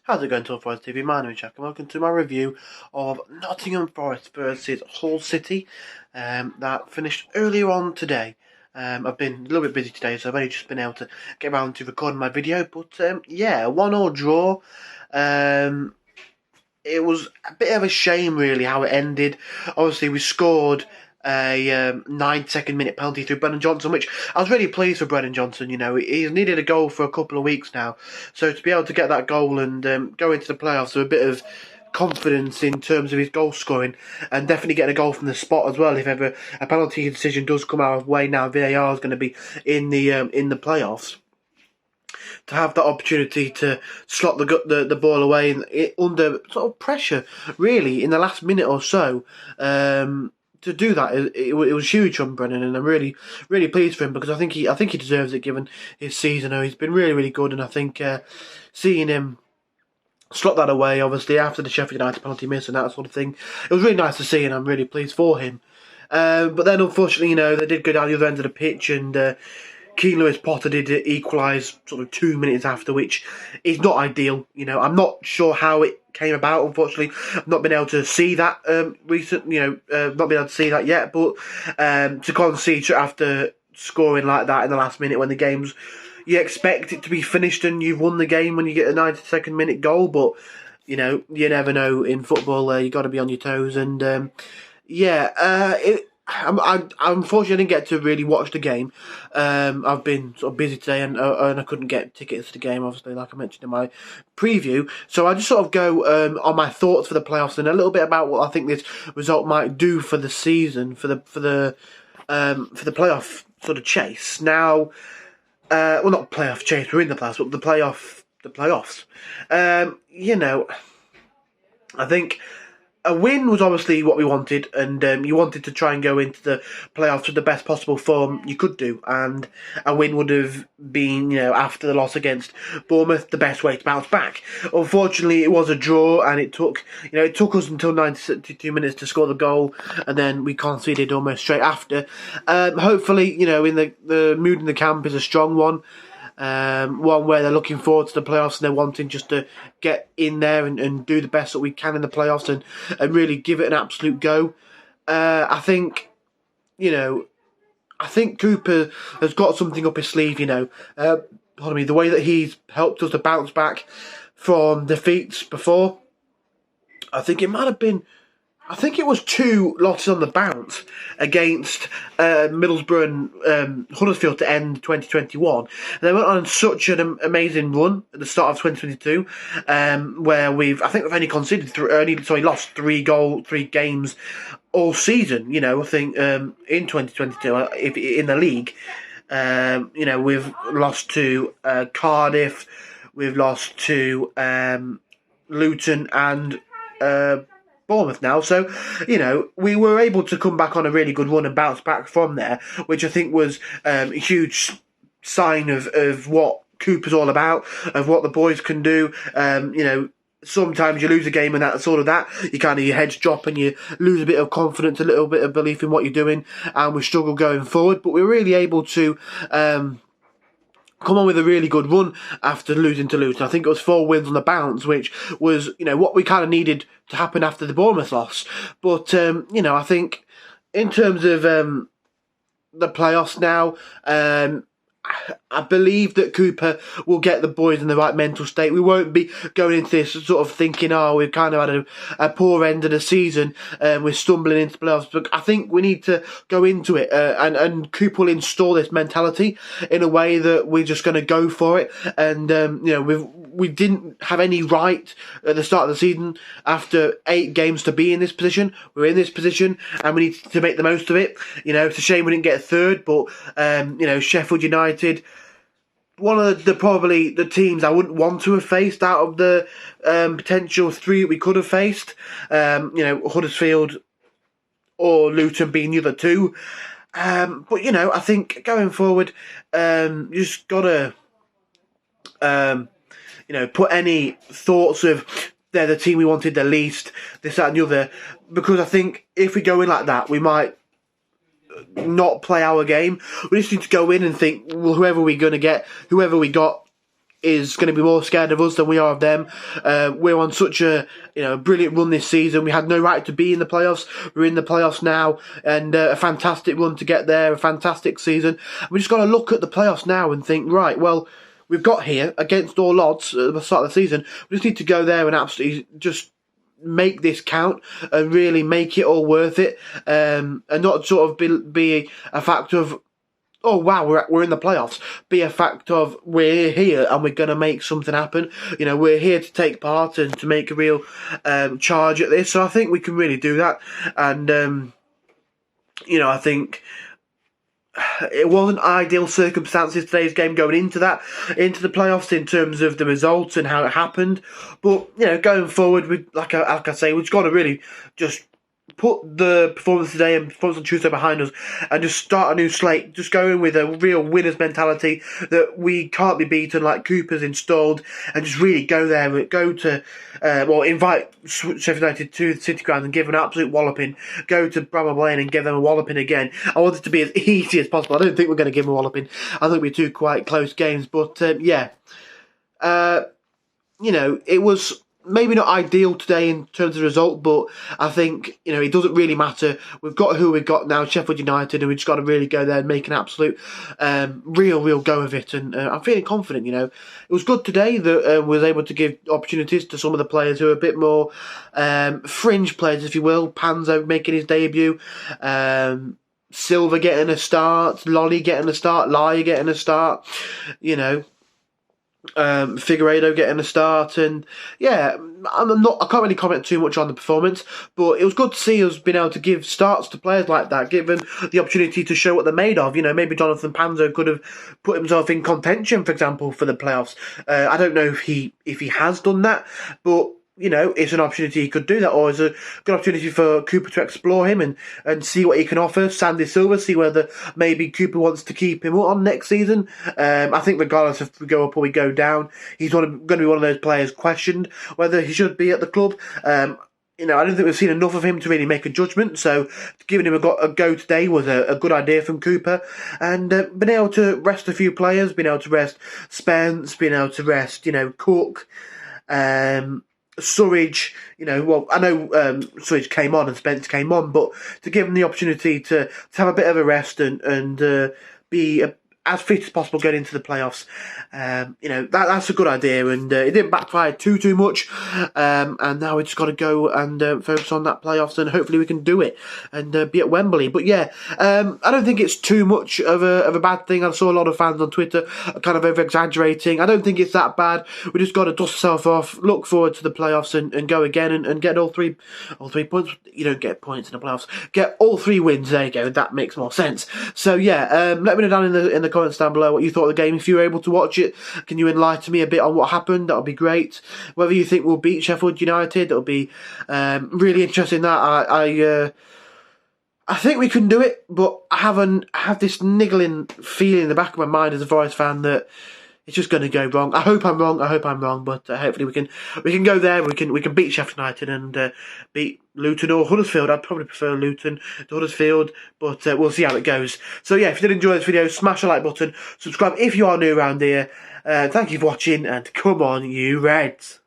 How's it going, Top Forest TV? My name is Jack, and welcome to my review of Nottingham Forest versus Hull City. That finished earlier on today. I've been a little bit busy today, so I've only just been able to get around to recording my video. But yeah, 1-1 draw. It was a bit of a shame, really, how it ended. Obviously, we scored a 9-second minute penalty through Brennan Johnson, which I was really pleased for Brennan Johnson. You know, he's needed a goal for a couple of weeks now, so to be able to get that goal and go into the playoffs with a bit of confidence in terms of his goal scoring, and definitely getting a goal from the spot as well. If ever a penalty decision does come our way now, VAR is going to be in the playoffs. To have that opportunity to slot the ball away under sort of pressure, really, in the last minute or so, to do that, it was huge from Brennan, and I'm really pleased for him, because I think he deserves it given his season. He's been really good, and I think seeing him slot that away, obviously after the Sheffield United penalty miss and that sort of thing, it was really nice to see, and I'm really pleased for him. But then, unfortunately, you know, they did go down the other end of the pitch, and Keane Lewis-Potter did equalise sort of 2 minutes after, which is not ideal. You know, I'm not sure how it came about. Unfortunately, I've not been able to see that not been able to see that yet. But to concede after scoring like that in the last minute when the game's, you expect it to be finished and you've won the game when you get a 92nd minute goal. But you know, you never know in football. You got to be on your toes, and I unfortunately didn't get to really watch the game. I've been sort of busy today, and I couldn't get tickets to the game, obviously, like I mentioned in my preview. So I just sort of go on my thoughts for the playoffs and a little bit about what I think this result might do for the season, for the playoff sort of chase. Now, well, not playoff chase, we're in the playoffs, but the playoffs. You know, I think a win was obviously what we wanted, and you wanted to try and go into the playoffs with the best possible form you could do, and a win would have been, you know, after the loss against Bournemouth, the best way to bounce back. Unfortunately, it was a draw, and it took us until 92 minutes to score the goal, and then we conceded almost straight after. Hopefully, you know, in the mood in the camp is a strong one. One where they're looking forward to the playoffs and they're wanting just to get in there and do the best that we can in the playoffs and really give it an absolute go. I think Cooper has got something up his sleeve, you know. Pardon me, the way that he's helped us to bounce back from defeats before. I think it was 2 losses on the bounce against Middlesbrough and Huddersfield to end 2021. And they went on such an amazing run at the start of 2022, where we've only lost 3 games all season. You know, I think in 2022, if in the league, you know, we've lost to Cardiff, we've lost to Luton and Bournemouth now, so you know, we were able to come back on a really good run and bounce back from there, which I think was a huge sign of what Cooper's all about, of what the boys can do. You know, sometimes you lose a game and that's sort of that. Your heads drop and you lose a bit of confidence, a little bit of belief in what you're doing, and we struggle going forward. But we're really able to come on with a really good run after losing to Luton. I think it was 4 wins on the bounce, which was, you know, what we kind of needed to happen after the Bournemouth loss. But, you know, I think in terms of the playoffs now, I believe that Cooper will get the boys in the right mental state. We won't be going into this sort of thinking, we've kind of had a poor end of the season, we're stumbling into the playoffs. But I think we need to go into it, and Cooper will install this mentality in a way that we're just going to go for it. And, you know, we didn't have any right at the start of the season after 8 games to be in this position. We're in this position, and we need to make the most of it. You know, it's a shame we didn't get 3rd, but, you know, Sheffield United, one of the teams I wouldn't want to have faced out of the potential 3 that we could have faced. You know, Huddersfield or Luton being the other 2. But, you know, I think going forward, you just got to, you know, put any thoughts of they're the team we wanted the least, this, that and the other. Because I think if we go in like that, we might not play our game. We just need to go in and think, well, whoever we got is going to be more scared of us than we are of them. We're on such a brilliant run this season. We had no right to be in the playoffs. We're in the playoffs now, and a fantastic run to get there, a fantastic season. We just got to look at the playoffs now and think, right, well, we've got here against all odds at the start of the season. We just need to go there and absolutely just make this count and really make it all worth it, and not sort of be a fact of, oh wow, we're in the playoffs. Be a fact of, we're here and we're going to make something happen. We're here to take part and to make a real charge at this. So I think we can really do that. And I think it wasn't ideal circumstances, today's game, going into the playoffs in terms of the results and how it happened. But going forward, we like I say, we've just got to really just put the performance today and performance on Tuesday behind us and just start a new slate, just go in with a real winner's mentality that we can't be beaten like Cooper's installed, and just really go there, invite Sheffield United to the City Ground and give an absolute walloping, go to Bramall Lane and give them a walloping again. I want it to be as easy as possible. I don't think we're going to give them a walloping. I think it'll be two quite close games, but it was maybe not ideal today in terms of the result, but I think, it doesn't really matter. We've got who we've got now, Sheffield United, and we've just got to really go there and make an absolute, real go of it. And I'm feeling confident, It was good today that we was able to give opportunities to some of the players who are a bit more fringe players, if you will. Panzo making his debut, Silva getting a start, Lolly getting a start, Laya getting a start, Figueiredo getting a start, and I can't really comment too much on the performance, but it was good to see us being able to give starts to players like that, give them the opportunity to show what they're made of. Maybe Jonathan Panzo could have put himself in contention, for example, for the playoffs. I don't know if he has done that, but it's an opportunity he could do that, or it's a good opportunity for Cooper to explore him and see what he can offer. Sandy Silva, see whether maybe Cooper wants to keep him on next season. I think regardless if we go up or we go down, he's going to be one of those players questioned whether he should be at the club. I don't think we've seen enough of him to really make a judgment, so giving him a go today was a good idea from Cooper. And been able to rest a few players, been able to rest Spence, been able to rest, Cook, Surridge, I know Surridge came on and Spence came on, but to give him the opportunity to have a bit of a rest and be as fit as possible going into the playoffs, that's a good idea, and it didn't backfire too much, and now we just got to go and focus on that playoffs, and hopefully we can do it and be at Wembley. But I don't think it's too much of a bad thing. I saw a lot of fans on Twitter kind of over exaggerating. I don't think it's that bad. We just got to dust ourselves off, look forward to the playoffs, and go again and get all three points. You don't get points in the playoffs. Get all 3 wins. There you go. That makes more sense. So let me know down in the comments down below what you thought of the game. If you were able to watch it, can you enlighten me a bit on what happened? That would be great. Whether you think we'll beat Sheffield United, that'll be really interesting. That I think we can do it, but I have this niggling feeling in the back of my mind as a Forest fan that it's just going to go wrong. I hope I'm wrong, but hopefully we can go there. We can beat Sheffield United and beat Luton or Huddersfield. I'd probably prefer Luton to Huddersfield, but we'll see how it goes. So if you did enjoy this video, smash the like button, subscribe if you are new around here. Thank you for watching, and come on, you Reds.